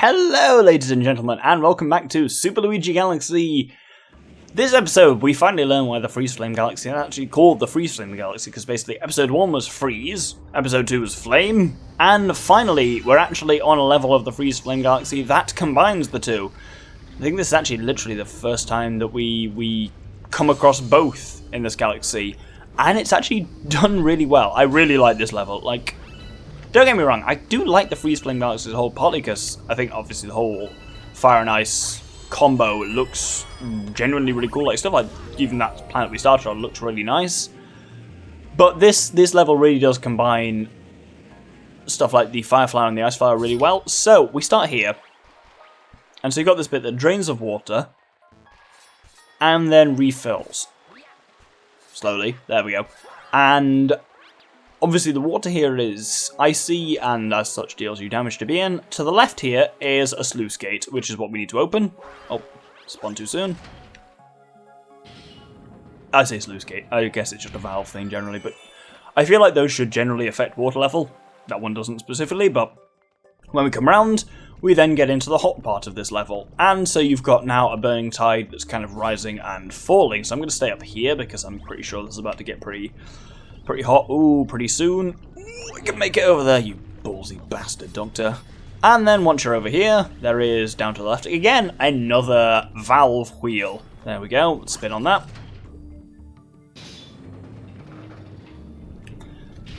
Hello ladies and gentlemen, and welcome back to Super Luigi Galaxy. This episode, we finally learn why the Freezeflame Galaxy is actually called the Freezeflame Galaxy, because basically episode 1 was Freeze, episode 2 was Flame, and finally, we're actually on a level of the Freezeflame Galaxy that combines the two. I think this is actually literally the first time that we come across both in this galaxy, and it's actually done really well. I really like this level. Like, don't get me wrong, I do like the Freezeflame Galaxy as a whole, partly because I think obviously the whole fire and ice combo looks genuinely really cool. Like stuff like even that planet we started on looks really nice. But this level really does combine stuff like the fire flower and the ice flower really well. So we start here, and so you've got this bit that drains of water and then refills slowly. There we go. And obviously the water here is icy and as such deals you damage to be in. To the left here is a sluice gate, which is what we need to open. Oh, spawned too soon. I say sluice gate, I guess it's just a valve thing generally, but I feel like those should generally affect water level. That one doesn't specifically, but when we come round, we then get into the hot part of this level. And so you've got now a burning tide that's kind of rising and falling. So I'm going to stay up here because I'm pretty sure this is about to get pretty hot. Ooh, pretty soon. Ooh, we can make it over there, you ballsy bastard, Doctor. And then once you're over here, there is, down to the left, again, another valve wheel. There we go, let's spin on that.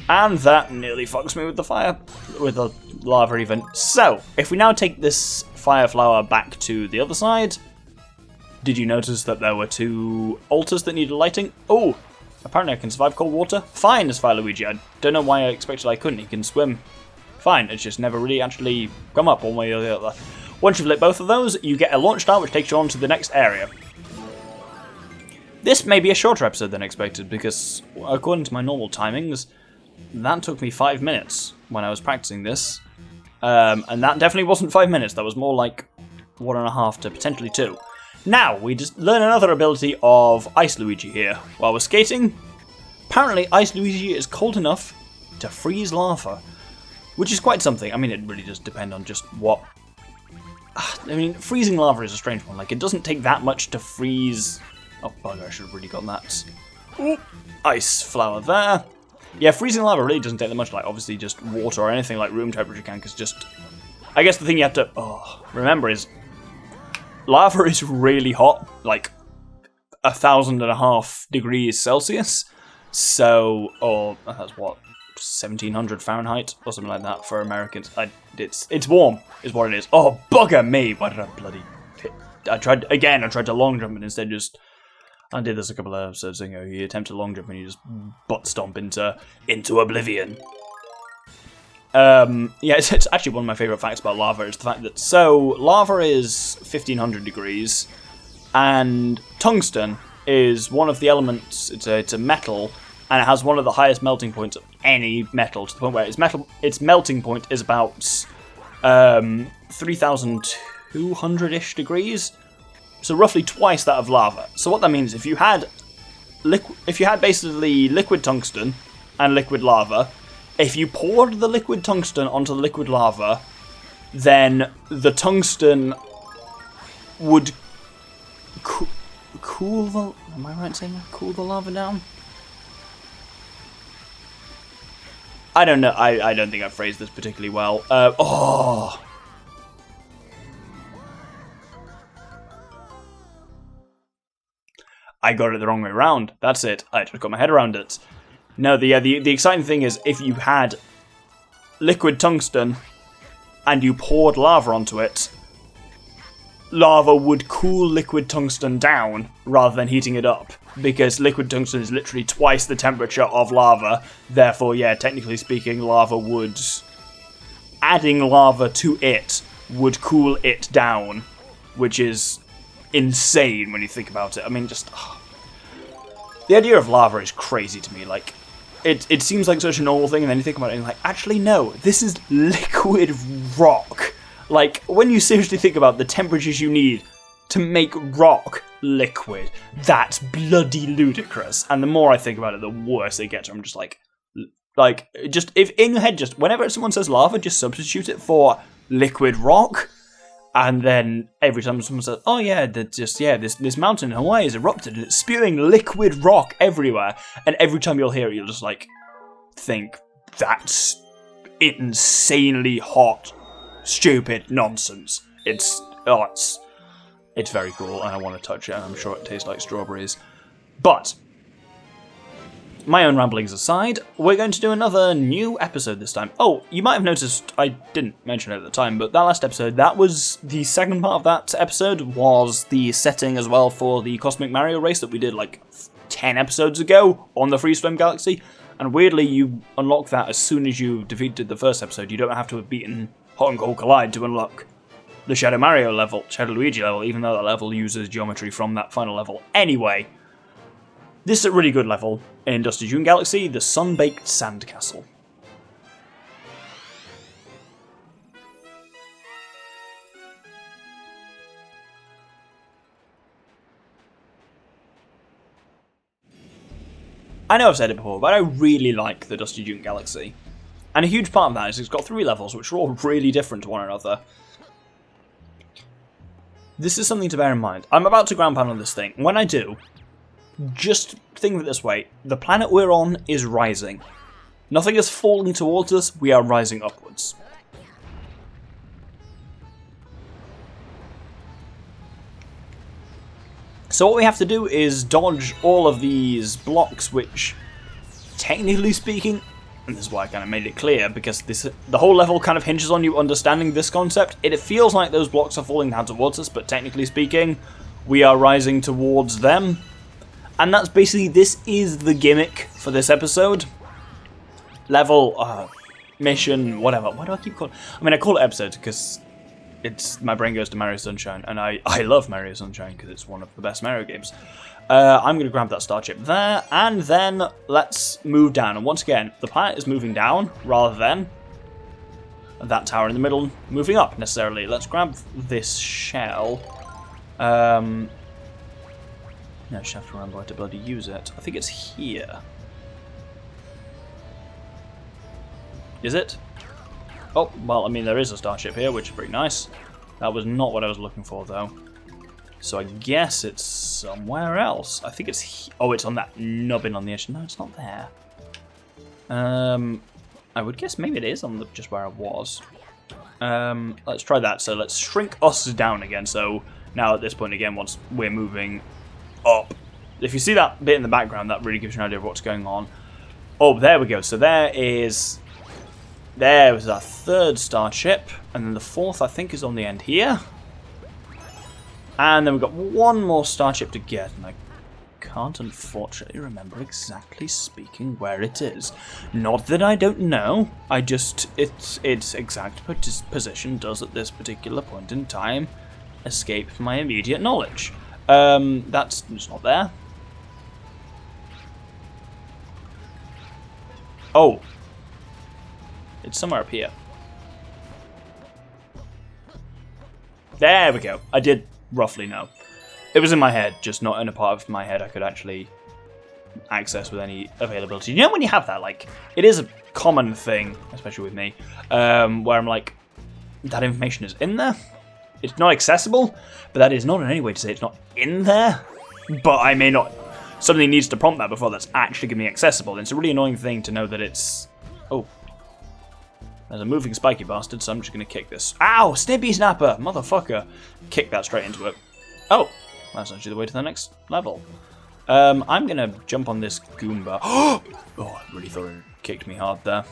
And that nearly fucks me with the fire, with the lava even. So, if we now take this fire flower back to the other side, did you notice that there were two altars that needed lighting? Oh! Apparently I can survive cold water. Fine as Fire Luigi. I don't know why I expected I couldn't. He can swim. Fine. It's just never really actually come up one way or the other. Once you've lit both of those, you get a launch star which takes you on to the next area. This may be a shorter episode than expected because, according to my normal timings, that took me 5 minutes when I was practicing this. And that definitely wasn't 5 minutes. That was more like 1.5 to potentially 2. Now, we just learn another ability of Ice Luigi here. While we're skating, apparently Ice Luigi is cold enough to freeze lava, which is quite something. I mean, it really does depend on just what... I mean, freezing lava is a strange one. Like, it doesn't take that much to freeze... Oh, bugger, I should have really gotten that. Ooh, ice flower there. Yeah, freezing lava really doesn't take that much, like, obviously just water or anything like room temperature can, because just... I guess the thing you have to remember is... lava is really hot, like 1,500 degrees Celsius. So, or that's what, 1,700 Fahrenheit or something like that for Americans. It's warm, is what it is. Oh, bugger me! Why did I bloody? I tried to long jump and instead just. I did this a couple of episodes ago. You attempt to long jump and you just butt stomp into oblivion. Yeah, it's actually one of my favourite facts about lava is the fact that, so, lava is 1,500 degrees, and tungsten is one of the elements, it's a metal, and it has one of the highest melting points of any metal, to the point where its melting point is about 3,200-ish degrees, so roughly twice that of lava. So what that means, if you had basically liquid tungsten and liquid lava, if you poured the liquid tungsten onto the liquid lava, then the tungsten would cool the... Am I right in saying that? Cool the lava down? I don't know. I don't think I phrased this particularly well. I got it the wrong way around. That's it. I just got my head around it. No, the exciting thing is if you had liquid tungsten and you poured lava onto it, lava would cool liquid tungsten down rather than heating it up, because liquid tungsten is literally twice the temperature of lava. Therefore, yeah, technically speaking, adding lava to it would cool it down, which is insane when you think about it. I mean, just... the idea of lava is crazy to me. Like, it seems like such a normal thing, and then you think about it and you're like, actually no, this is liquid rock. Like, when you seriously think about the temperatures you need to make rock liquid, that's bloody ludicrous. And the more I think about it, the worse it gets. I'm just like, just, if in your head, just, whenever someone says lava, just substitute it for liquid rock. And then every time someone says, "Oh yeah, this mountain in Hawaii has erupted and it's spewing liquid rock everywhere," and every time you'll hear it, you'll just like think, "That's insanely hot, stupid nonsense." It's very cool, and I want to touch it, and I'm sure it tastes like strawberries. But my own ramblings aside, we're going to do another new episode this time. Oh, you might have noticed, I didn't mention it at the time, but that last episode, that was the second part of that episode, was the setting as well for the Cosmic Mario race that we did like 10 episodes ago on the Freezeflame Galaxy. And weirdly, you unlock that as soon as you defeated the first episode. You don't have to have beaten Hot and Cold Collide to unlock the Shadow Luigi level, even though that level uses geometry from that final level anyway. This is a really good level in Dusty Dune Galaxy, the Sun-Baked Sandcastle. I know I've said it before, but I really like the Dusty Dune Galaxy. And a huge part of that is it's got 3 levels, which are all really different to one another. This is something to bear in mind. I'm about to ground pound on this thing. When I do, just think of it this way. The planet we're on is rising. Nothing is falling towards us, we are rising upwards. So what we have to do is dodge all of these blocks, which, technically speaking, and this is why I kind of made it clear, because the whole level kind of hinges on you understanding this concept. It feels like those blocks are falling down towards us, but technically speaking, we are rising towards them. And that's basically, this is the gimmick for this episode. Level, mission, whatever. Why do I keep calling... I mean, I call it episode because my brain goes to Mario Sunshine, and I love Mario Sunshine because it's one of the best Mario games. I'm going to grab that starship there, and then let's move down. And once again, the planet is moving down rather than that tower in the middle moving up necessarily. Let's grab this shell. No, I just have to remember where to bloody use it. I think it's here. Is it? Oh, well, I mean, there is a starship here, which is pretty nice. That was not what I was looking for, though. So I guess it's somewhere else. I think it's... Oh, it's on that nubbin on the edge. No, it's not there. I would guess maybe it is on just where I was. Let's try that. So let's shrink us down again. So now at this point again, once we're moving up. If you see that bit in the background, that really gives you an idea of what's going on. Oh, there we go. So there was our third starship, and then the fourth, I think, is on the end here. And then we've got one more starship to get, and I can't unfortunately remember exactly speaking where it is. Not that I don't know, I just, its exact position does at this particular point in time escape my immediate knowledge. That's just not there. Oh. It's somewhere up here. There we go. I did roughly know. It was in my head, just not in a part of my head I could actually access with any availability. You know when you have that, like, it is a common thing, especially with me, where I'm like, that information is in there. It's not accessible, but that is not in any way to say it's not in there. But I may not... Something needs to prompt that before that's actually going to be accessible. And it's a really annoying thing to know that it's... Oh. There's a moving spiky bastard, so I'm just going to kick this. Ow! Snippy Snapper! Motherfucker! Kick that straight into it. Oh! That's actually the way to the next level. I'm going to jump on this Goomba. Oh! I really thought it kicked me hard there.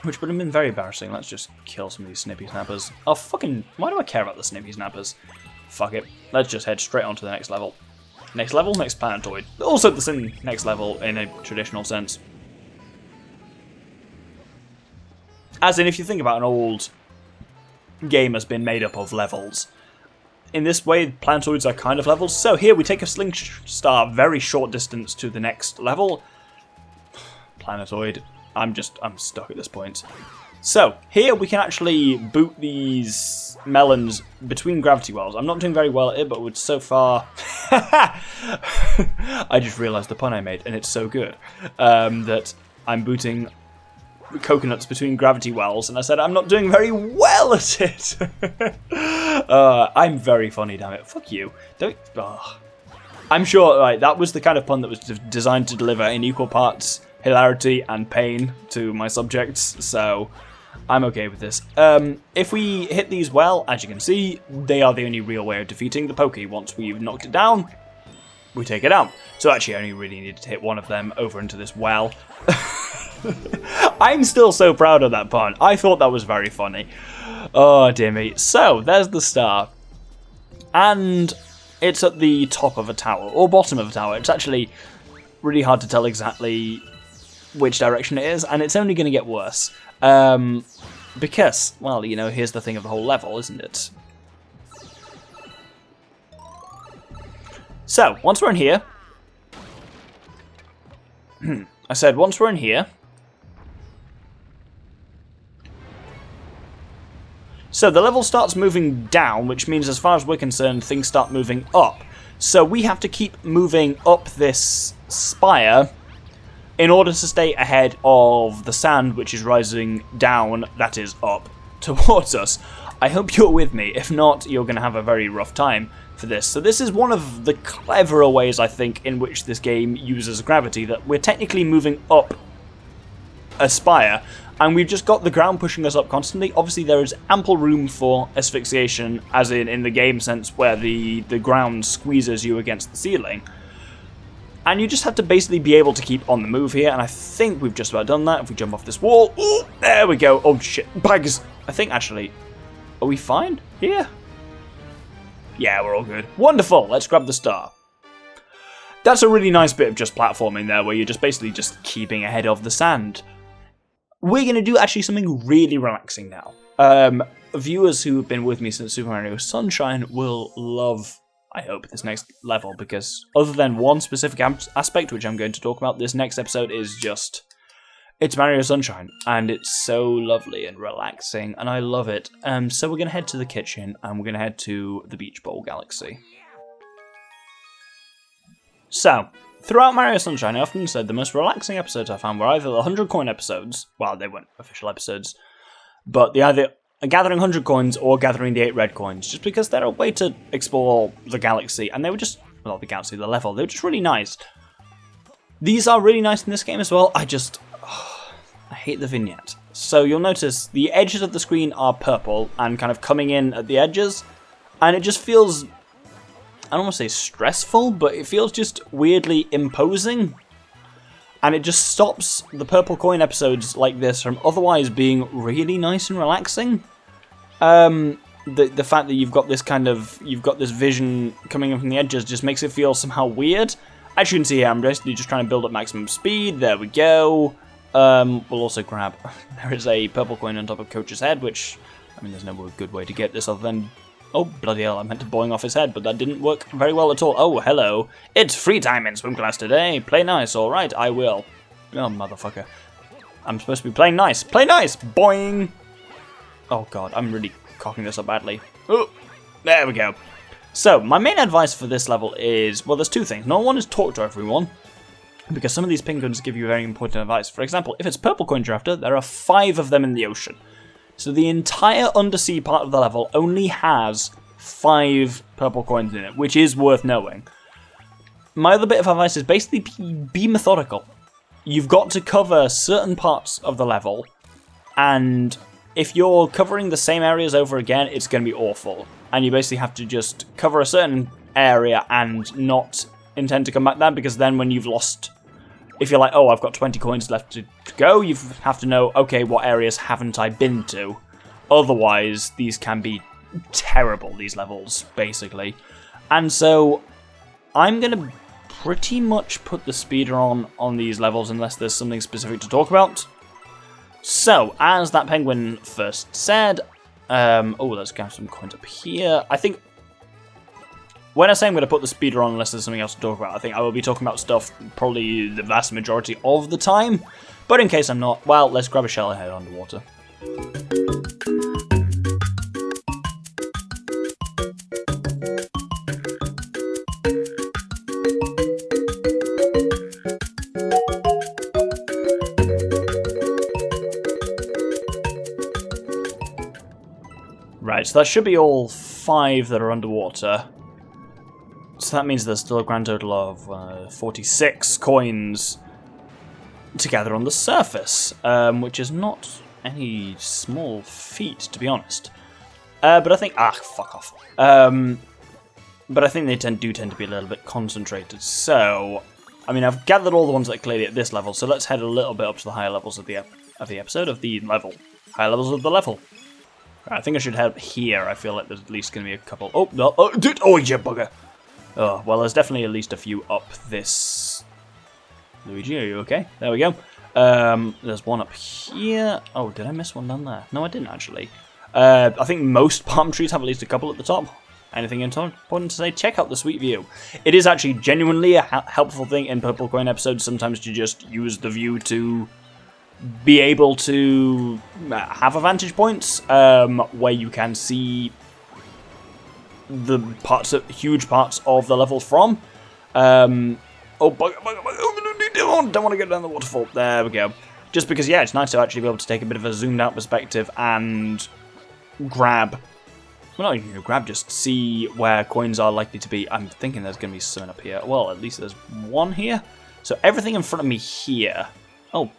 Which would have been very embarrassing. Let's just kill some of these Snippy Snappers. Oh, fucking... Why do I care about the Snippy Snappers? Fuck it. Let's just head straight on to the next level. Next level? Next planetoid. Also the same next level in a traditional sense. As in, if you think about an old game has been made up of levels. In this way, planetoids are kind of levels. So here we take a sling star very short distance to the next level. Planetoid. I'm stuck at this point. So, here we can actually boot these melons between gravity wells. I'm not doing very well at it, but so far... I just realised the pun I made, and it's so good. That I'm booting coconuts between gravity wells, and I said I'm not doing very well at it. I'm very funny, damn it. Fuck you. Don't. Oh. I'm sure, right, that was the kind of pun that was designed to deliver in equal parts hilarity and pain to my subjects, so I'm okay with this. If we hit these well, as you can see, they are the only real way of defeating the Pokey. Once we've knocked it down, we take it out. So actually, I only really needed to hit one of them over into this well. I'm still so proud of that pun. I thought that was very funny. Oh, dear me. So, there's the star. And it's at the top of a tower, or bottom of a tower. It's actually really hard to tell exactly which direction it is, and it's only going to get worse. Because, well, you know, here's the thing of the whole level, isn't it? So, once we're in here... I said, once we're in here... So the level starts moving down, which means as far as we're concerned, things start moving up. So we have to keep moving up this spire in order to stay ahead of the sand, which is rising down, that is up, towards us. I hope you're with me. If not, you're going to have a very rough time for this. So this is one of the cleverer ways, I think, in which this game uses gravity, that we're technically moving up a spire, and we've just got the ground pushing us up constantly. Obviously, there is ample room for asphyxiation, as in the game sense, where the ground squeezes you against the ceiling. And you just have to basically be able to keep on the move here, and I think we've just about done that. If we jump off this wall, ooh, there we go. Oh, shit, bags. I think, actually, are we fine here? Yeah, we're all good. Wonderful, let's grab the star. That's a really nice bit of just platforming there, where you're just basically just keeping ahead of the sand. We're going to do actually something really relaxing now. Viewers who have been with me since Super Mario Sunshine will love, I hope, this next level, because other than one specific aspect, which I'm going to talk about, this next episode is just... It's Mario Sunshine, and it's so lovely and relaxing, and I love it. So we're going to head to the kitchen, and we're going to head to the Beach Bowl Galaxy. So... Throughout Mario Sunshine, I often said the most relaxing episodes I found were either the 100 coin episodes, well, they weren't official episodes, but they either gathering 100 coins or gathering the 8 red coins, just because they're a way to explore the galaxy, and they were just, well, the galaxy, the level, they were just really nice. These are really nice in this game as well. I hate the vignette. So you'll notice the edges of the screen are purple and kind of coming in at the edges, and it just feels... I don't want to say stressful, but it feels just weirdly imposing. And it just stops the purple coin episodes like this from otherwise being really nice and relaxing. The fact that you've got this vision coming in from the edges just makes it feel somehow weird. As you can see here, I'm basically just trying to build up maximum speed. There we go. We'll also grab... There is a purple coin on top of Coach's head, which... I mean, there's no good way to get this other than... Oh, bloody hell, I meant to boing off his head, but that didn't work very well at all. Oh, hello. It's free time in swim class today. Play nice, alright, I will. Oh, motherfucker. I'm supposed to be playing nice. Play nice! Boing! Oh, God, I'm really cocking this up badly. Oh, there we go. So, my main advice for this level is, well, there's two things. Number one is talk to everyone, because some of these penguins give you very important advice. For example, if it's purple coins you're after, there are 5 of them in the ocean. So the entire undersea part of the level only has 5 purple coins in it, which is worth knowing. My other bit of advice is basically be methodical. You've got to cover certain parts of the level, and if you're covering the same areas over again, it's going to be awful. And you basically have to just cover a certain area and not intend to come back there, because then when you've lost... If you're like, oh, I've got 20 coins left to go, you have to know, okay, what areas haven't I been to? Otherwise, these can be terrible, these levels, basically. And so, I'm going to pretty much put the speeder on these levels unless there's something specific to talk about. So, as that penguin first said, let's grab some coins up here. I think... When I say I'm going to put the speeder on unless there's something else to talk about, I think I will be talking about stuff probably the vast majority of the time. But in case I'm not, well, let's grab a shell and head underwater. Right, so that should be all 5 that are underwater. So that means there's still a grand total of 46 coins to gather on the surface, which is not any small feat, to be honest. But I think... fuck off. But I think they do tend to be a little bit concentrated. So, I mean, I've gathered all the ones that are clearly at this level, so let's head a little bit up to the higher levels of the level. Higher levels of the level. I think I should head up here. I feel like there's at least going to be a couple... Oh, no. Oh, you bugger. Oh, well, there's definitely at least a few up this... Luigi, are you okay? There we go. There's one up here. Oh, did I miss one down there? No, I didn't, actually. I think most palm trees have at least a couple at the top. Anything important to say? Check out the sweet view. It is actually genuinely a helpful thing in Purple Coin episodes sometimes to just use the view to be able to have a vantage points where you can see the huge parts of the level from. Oh, bugger, don't want to get down the waterfall. There we go. Just because, yeah, it's nice to actually be able to take a bit of a zoomed out perspective and grab... Well, not even grab, just see where coins are likely to be. I'm thinking there's going to be something up here. Well, at least there's one here. So everything in front of me here... Oh,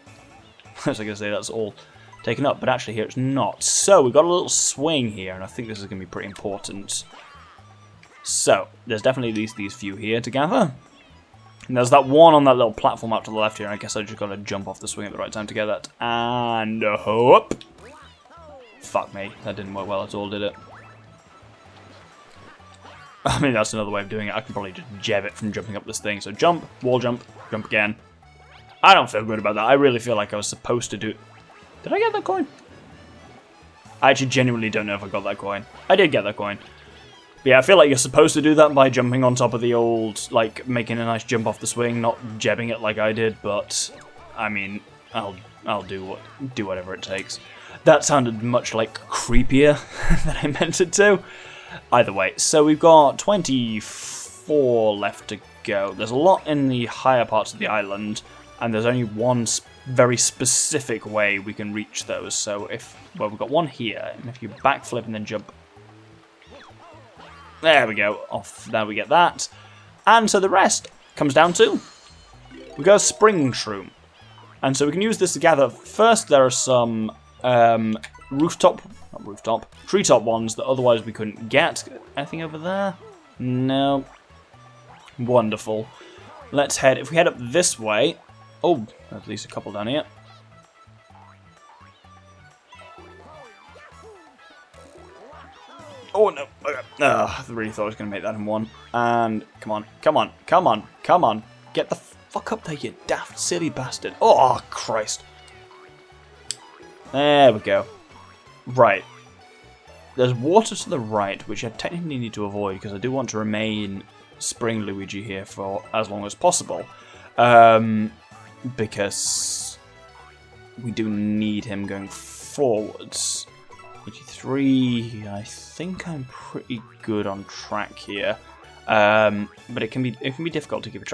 I was going to say that's all taken up, but actually here it's not. So we've got a little swing here, and I think this is going to be pretty important. So, there's definitely at least these few here to gather. And there's that one on that little platform out to the left here, and I guess I just got to jump off the swing at the right time to get that. And hop! Fuck me, that didn't work well at all, did it? I mean, that's another way of doing it. I can probably just jab it from jumping up this thing. So jump, wall jump, jump again. I don't feel good about that. I really feel like I was supposed to do... Did I get that coin? I actually genuinely don't know if I got that coin. I did get that coin. But yeah, I feel like you're supposed to do that by jumping on top of the old, like, making a nice jump off the swing, not jabbing it like I did, but, I mean, I'll do whatever it takes. That sounded much, like, creepier than I meant it to. Either way, so we've got 24 left to go. There's a lot in the higher parts of the island, and there's only one very specific way we can reach those. So we've got one here, and if you backflip and then jump... There we go, off there we get that. And so the rest comes down to... we got a spring shroom. And so we can use this to gather... First, there are some treetop ones that otherwise we couldn't get. Anything over there? No. Wonderful. Let's head... If we head up this way... Oh, at least a couple down here. Oh, no. Okay. I really thought I was going to make that in one. And come on, come on, come on, come on. Get the fuck up there, you daft, silly bastard. Oh, Christ. There we go. Right. There's water to the right, which I technically need to avoid because I do want to remain Spring Luigi here for as long as possible. Because we do need him going forwards. 83, I think I'm pretty good on track here. But it can be difficult to keep a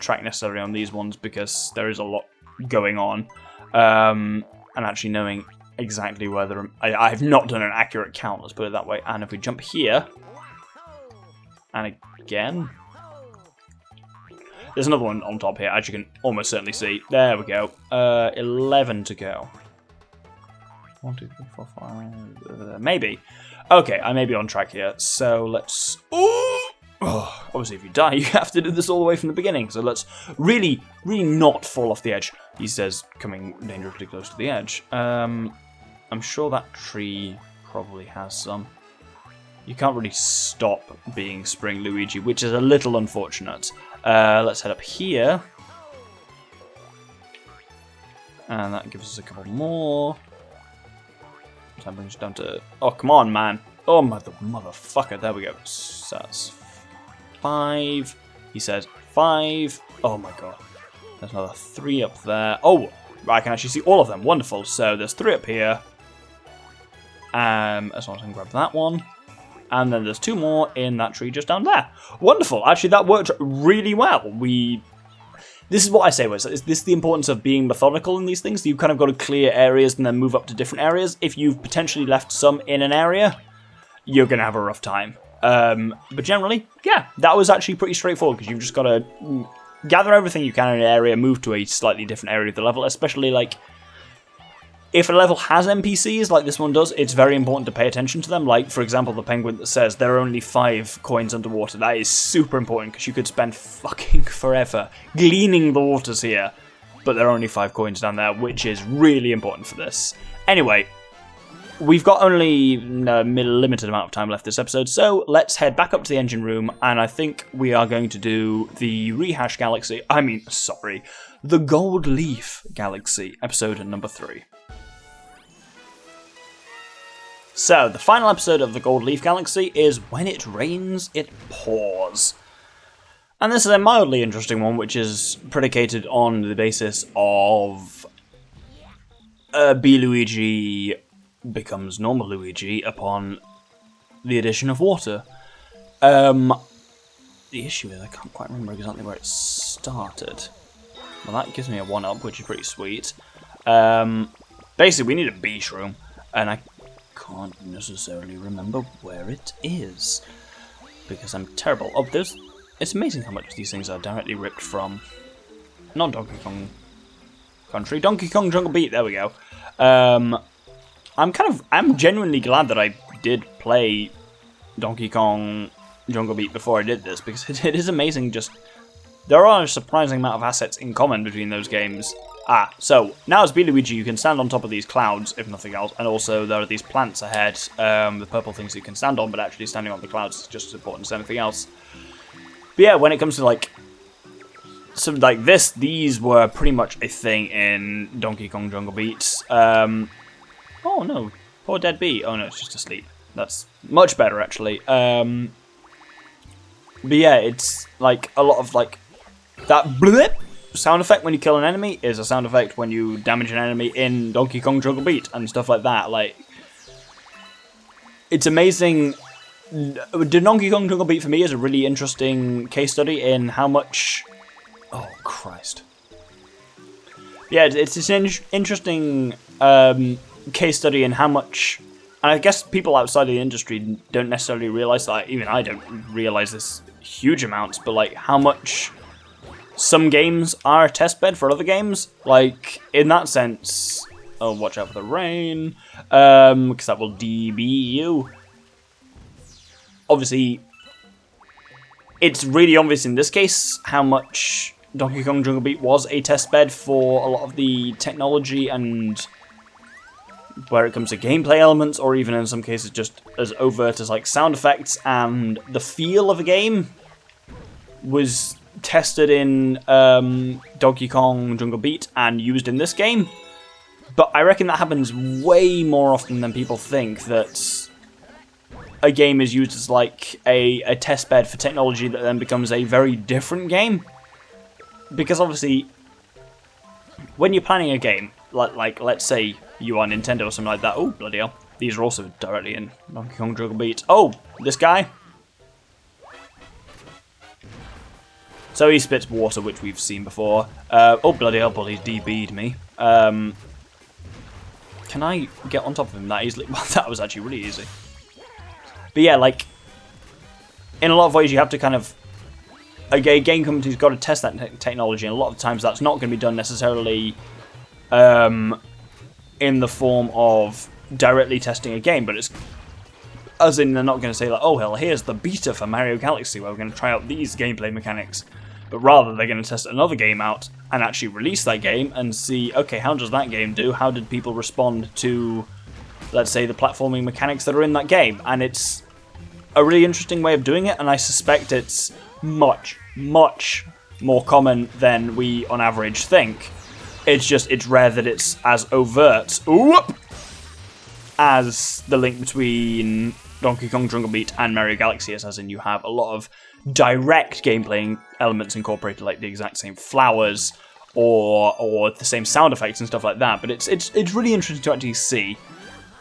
track necessarily on these ones because there is a lot going on. And actually knowing exactly whether I have not done an accurate count, let's put it that way. And if we jump here, and again, there's another one on top here, as you can almost certainly see. There we go. 11 to go. 1, 2, 3, 4, 5. Maybe. Okay, I may be on track here. So let's. Oh, obviously, if you die, you have to do this all the way from the beginning. So let's really, really not fall off the edge. He says, coming dangerously close to the edge. I'm sure that tree probably has some. You can't really stop being Spring Luigi, which is a little unfortunate. Let's head up here. And that gives us a couple more. That brings us down to... Oh, come on, man. Oh, motherfucker. There we go. So that's 5. He says 5. Oh, my God. There's another 3 up there. Oh, I can actually see all of them. Wonderful. So there's 3 up here. As long as I can grab that one. And then there's 2 more in that tree just down there. Wonderful. Actually, that worked really well. This is what I say, Wes. Is this the importance of being methodical in these things? You've kind of got to clear areas and then move up to different areas. If you've potentially left some in an area, you're going to have a rough time. But generally, yeah, that was actually pretty straightforward, because you've just got to gather everything you can in an area, move to a slightly different area of the level, especially, like, if a level has NPCs, like this one does, it's very important to pay attention to them. Like, for example, the penguin that says there are only 5 coins underwater. That is super important, because you could spend fucking forever gleaning the waters here, but there are only 5 coins down there, which is really important for this. Anyway, we've got only a limited amount of time left this episode, so let's head back up to the engine room, and I think we are going to do the the Gold Leaf Galaxy, episode number 3. So, the final episode of the Gold Leaf Galaxy is When It Rains, It Pours. And this is a mildly interesting one, which is predicated on the basis of Luigi becomes normal Luigi upon the addition of water. The issue is I can't quite remember exactly where it started. Well, that gives me a 1-up, which is pretty sweet. Basically, we need a bee shroom, and I can't necessarily remember where it is, because I'm terrible. Oh, it's amazing how much these things are directly ripped from non-Donkey Kong Country. Donkey Kong Jungle Beat, there we go. I'm genuinely glad that I did play Donkey Kong Jungle Beat before I did this, because it is amazing. Just there are a surprising amount of assets in common between those games. So now as Luigi, you can stand on top of these clouds, if nothing else, and also there are these plants ahead, the purple things you can stand on, but actually standing on the clouds is just as important as anything else. But yeah, when it comes to like something like this, these were pretty much a thing in Donkey Kong Jungle Beat. Oh no, poor dead bee. Oh no, it's just asleep. That's much better actually. But yeah, it's like a lot of like that blip sound effect when you kill an enemy is a sound effect when you damage an enemy in Donkey Kong Jungle Beat and stuff like that. Like, it's amazing. The Donkey Kong Jungle Beat for me is a really interesting case study in how much. Oh Christ! Yeah, it's an interesting case study in how much. And I guess people outside of the industry don't necessarily realize that. Even I don't realize this huge amounts, but like how much some games are a testbed for other games. Like, in that sense, oh, watch out for the rain, because that will DB you. Obviously, it's really obvious in this case how much Donkey Kong Jungle Beat was a testbed for a lot of the technology and where it comes to gameplay elements, or even in some cases just as overt as like sound effects, and the feel of a game was tested in Donkey Kong Jungle Beat and used in this game. But I reckon that happens way more often than people think, that a game is used as like a test bed for technology that then becomes a very different game. Because obviously, when you're planning a game, like let's say you are Nintendo or something like that, oh bloody hell, these are also directly in Donkey Kong Jungle Beat. Oh, this guy. So he spits water, which we've seen before. Oh, bloody hell, he's DB'd me. Can I get on top of him that easily? Well, that was actually really easy. But yeah, like, in a lot of ways you have to kind of... A game company's got to test that technology, and a lot of times that's not going to be done necessarily in the form of directly testing a game, but it's... As in, they're not going to say, like, oh, hell, here's the beta for Mario Galaxy, where we're going to try out these gameplay mechanics. But rather, they're going to test another game out and actually release that game and see, okay, how does that game do? How did people respond to, let's say, the platforming mechanics that are in that game? And it's a really interesting way of doing it, and I suspect it's much, much more common than we, on average, think. It's just, it's rare that it's as overt as the link between Donkey Kong Jungle Beat and Mario Galaxy is, as in you have a lot of direct gameplay elements incorporated, like the exact same flowers or the same sound effects and stuff like that. But it's really interesting to actually see.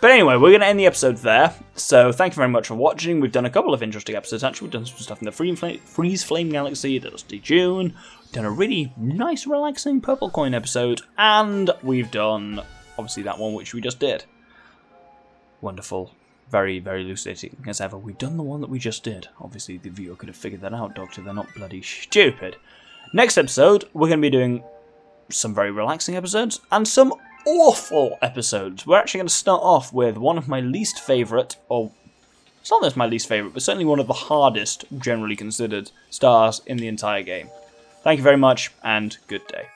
But anyway, we're going to end the episode there. So thank you very much for watching. We've done a couple of interesting episodes, actually. We've done some stuff in the Freezeflame Galaxy, the Dusty June. We've done a really nice, relaxing Purple Coin episode. And we've done, obviously, that one which we just did. Wonderful. very, very elucidating as ever. We've done the one that we just did. Obviously, the viewer could have figured that out, Doctor. They're not bloody stupid. Next episode, we're going to be doing some very relaxing episodes and some awful episodes. We're actually going to start off with one of my least favourite, or it's not that it's my least favourite, but certainly one of the hardest, generally considered, stars in the entire game. Thank you very much, and good day.